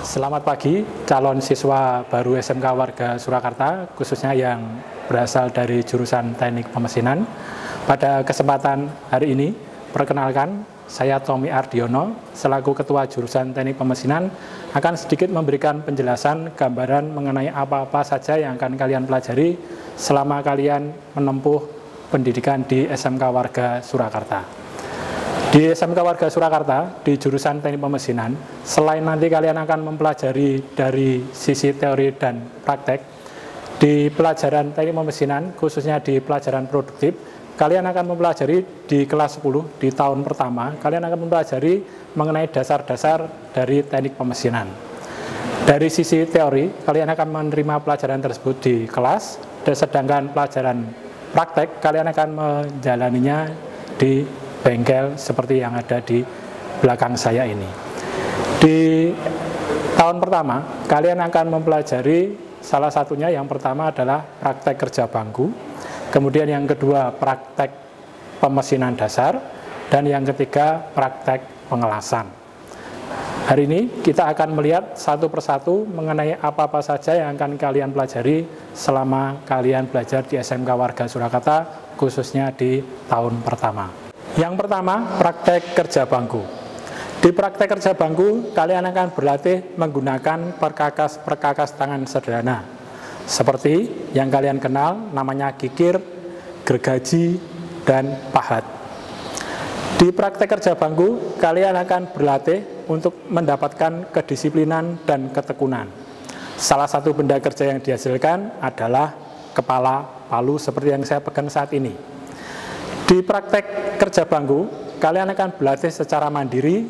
Selamat pagi calon siswa baru SMK Warga Surakarta, khususnya yang berasal dari jurusan Teknik Pemesinan. Pada kesempatan hari ini, perkenalkan, saya Tommy Ardiono, selaku Ketua Jurusan Teknik Pemesinan, akan sedikit memberikan penjelasan gambaran mengenai apa-apa saja yang akan kalian pelajari selama kalian menempuh pendidikan di SMK Warga Surakarta. Di SMK Warga Surakarta, di jurusan Teknik Pemesinan, selain nanti kalian akan mempelajari dari sisi teori dan praktek, di pelajaran Teknik Pemesinan, khususnya di pelajaran produktif, kalian akan mempelajari di kelas 10, di tahun pertama, kalian akan mempelajari mengenai dasar-dasar dari Teknik Pemesinan. Dari sisi teori, kalian akan menerima pelajaran tersebut di kelas, dan sedangkan pelajaran praktek, kalian akan menjalaninya di bengkel seperti yang ada di belakang saya ini. Di tahun pertama, kalian akan mempelajari salah satunya, yang pertama adalah praktek kerja bangku, kemudian yang kedua praktek pemesinan dasar, dan yang ketiga praktek pengelasan. Hari ini kita akan melihat satu persatu mengenai apa-apa saja yang akan kalian pelajari selama kalian belajar di SMK Warga Surakarta, khususnya di tahun pertama. Yang pertama, praktek kerja bangku. Di praktek kerja bangku, kalian akan berlatih menggunakan perkakas tangan sederhana, seperti yang kalian kenal, namanya kikir, gergaji, dan pahat. Di praktek kerja bangku, kalian akan berlatih untuk mendapatkan kedisiplinan dan ketekunan. Salah satu benda kerja yang dihasilkan adalah kepala palu seperti yang saya pegang saat ini. Di praktek kerja bangku, kalian akan berlatih secara mandiri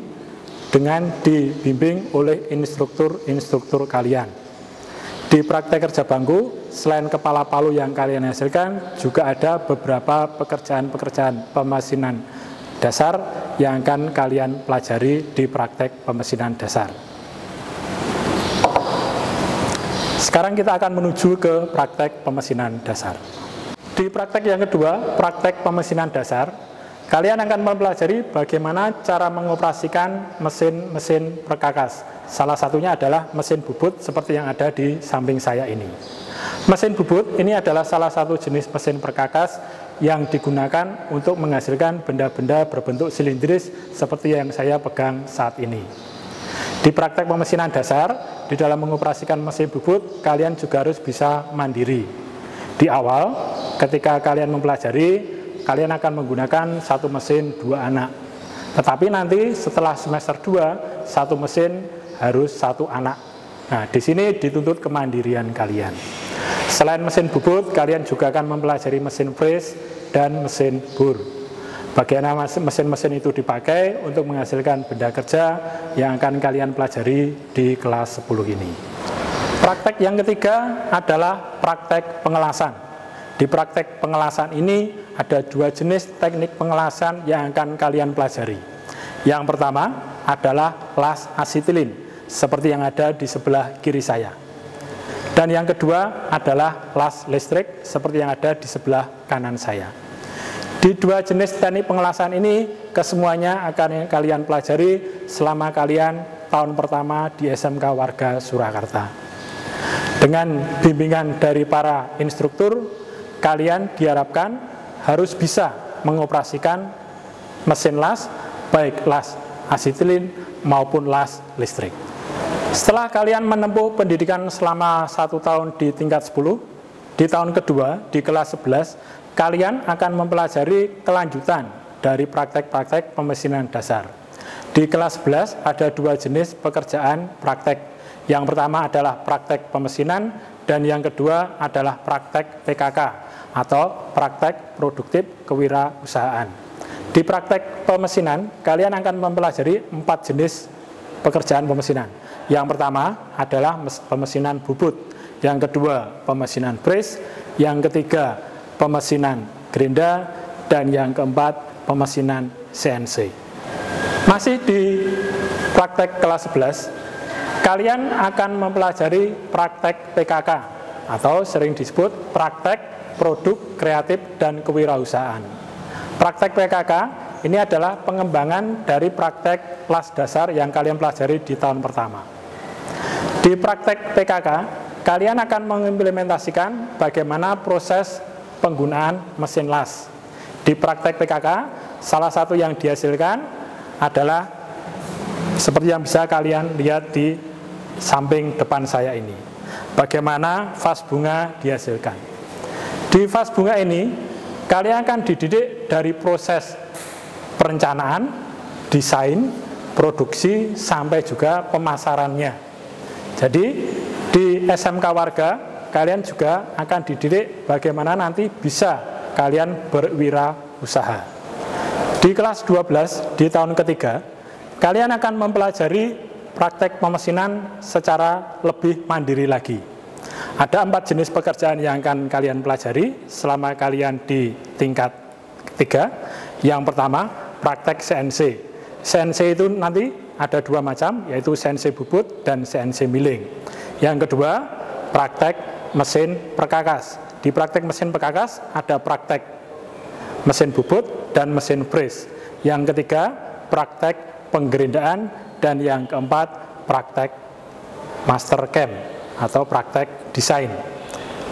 dengan dibimbing oleh instruktur kalian. Di praktek kerja bangku, selain kepala palu yang kalian hasilkan, juga ada beberapa pekerjaan-pekerjaan pemesinan dasar yang akan kalian pelajari di praktek pemesinan dasar. Sekarang kita akan menuju ke praktek pemesinan dasar. Di praktek yang kedua, praktek pemesinan dasar, kalian akan mempelajari bagaimana cara mengoperasikan mesin-mesin perkakas. Salah satunya adalah mesin bubut seperti yang ada di samping saya ini. Mesin bubut ini adalah salah satu jenis mesin perkakas yang digunakan untuk menghasilkan benda-benda berbentuk silindris seperti yang saya pegang saat ini. Di praktek pemesinan dasar, di dalam mengoperasikan mesin bubut, kalian juga harus bisa mandiri. Di awal, ketika kalian mempelajari, kalian akan menggunakan satu mesin 2 anak. Tetapi nanti setelah semester 2, satu mesin harus 1 anak. Nah, di sini dituntut kemandirian kalian. Selain mesin bubut, kalian juga akan mempelajari mesin fris dan mesin bor. Bagaimana mesin-mesin itu dipakai untuk menghasilkan benda kerja yang akan kalian pelajari di kelas 10 ini. Praktek yang ketiga adalah praktek pengelasan. Di praktek pengelasan ini ada 2 jenis teknik pengelasan yang akan kalian pelajari. Yang pertama adalah las asetilin, seperti yang ada di sebelah kiri saya. Dan yang kedua adalah las listrik, seperti yang ada di sebelah kanan saya. Di 2 jenis teknik pengelasan ini, kesemuanya akan kalian pelajari selama kalian tahun pertama di SMK Warga Surakarta. Dengan bimbingan dari para instruktur, kalian diharapkan harus bisa mengoperasikan mesin las, baik las asetilin maupun las listrik. Setelah kalian menempuh pendidikan selama 1 tahun di tingkat 10, di tahun kedua, di kelas 11, kalian akan mempelajari kelanjutan dari praktek-praktek pemesinan dasar. Di kelas 11 ada 2 jenis pekerjaan praktek. Yang pertama adalah praktek pemesinan, dan yang kedua adalah praktek PKK atau praktek produktif kewirausahaan. Di praktek pemesinan, kalian akan mempelajari 4 jenis pekerjaan pemesinan. Yang pertama adalah pemesinan bubut, yang kedua pemesinan fris, yang ketiga pemesinan gerinda, dan yang keempat pemesinan CNC. Masih di praktek kelas 11, kalian akan mempelajari praktek PKK atau sering disebut praktek produk kreatif dan kewirausahaan. Praktek PKK ini adalah pengembangan dari praktek las dasar yang kalian pelajari di tahun pertama. Di praktek PKK, kalian akan mengimplementasikan bagaimana proses penggunaan mesin las. Di praktek PKK, salah satu yang dihasilkan adalah seperti yang bisa kalian lihat di samping depan saya ini. Bagaimana vas bunga dihasilkan. Di vas bunga ini, kalian akan dididik dari proses perencanaan, desain, produksi, sampai juga pemasarannya. Jadi di SMK Warga, kalian juga akan dididik bagaimana nanti bisa kalian berwirausaha. Di kelas 12, di tahun ketiga, kalian akan mempelajari praktek pemesinan secara lebih mandiri lagi. Ada 4 jenis pekerjaan yang akan kalian pelajari selama kalian di tingkat ketiga. Yang pertama, praktek CNC. CNC itu nanti ada 2 macam, yaitu CNC bubut dan CNC milling. Yang kedua, praktek mesin perkakas. Di praktek mesin perkakas ada praktek mesin bubut dan mesin bris. Yang ketiga, praktek penggerindaan, dan yang keempat, praktek master cam atau praktek desain.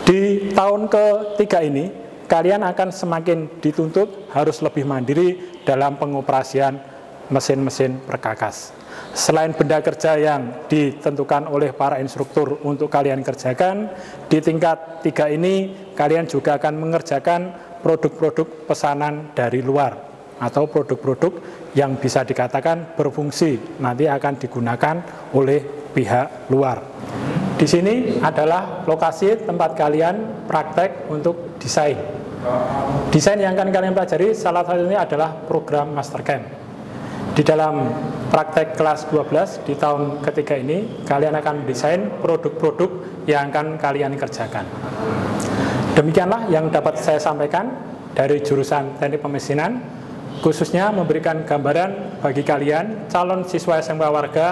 Di tahun ketiga ini, kalian akan semakin dituntut harus lebih mandiri dalam pengoperasian mesin-mesin perkakas. Selain benda kerja yang ditentukan oleh para instruktur untuk kalian kerjakan, di tingkat 3 ini kalian juga akan mengerjakan produk-produk pesanan dari luar atau produk-produk yang bisa dikatakan berfungsi, nanti akan digunakan oleh pihak luar. Di sini adalah lokasi tempat kalian praktek untuk desain. Desain yang akan kalian pelajari salah satunya adalah program Mastercam. Di dalam praktek kelas 12 di tahun ketiga ini, kalian akan mendesain produk-produk yang akan kalian kerjakan. Demikianlah yang dapat saya sampaikan dari jurusan Teknik Pemesinan, khususnya memberikan gambaran bagi kalian calon siswa SMK Warga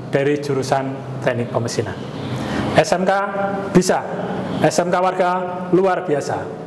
dari jurusan Teknik Pemesinan. SMK bisa, SMK Warga luar biasa.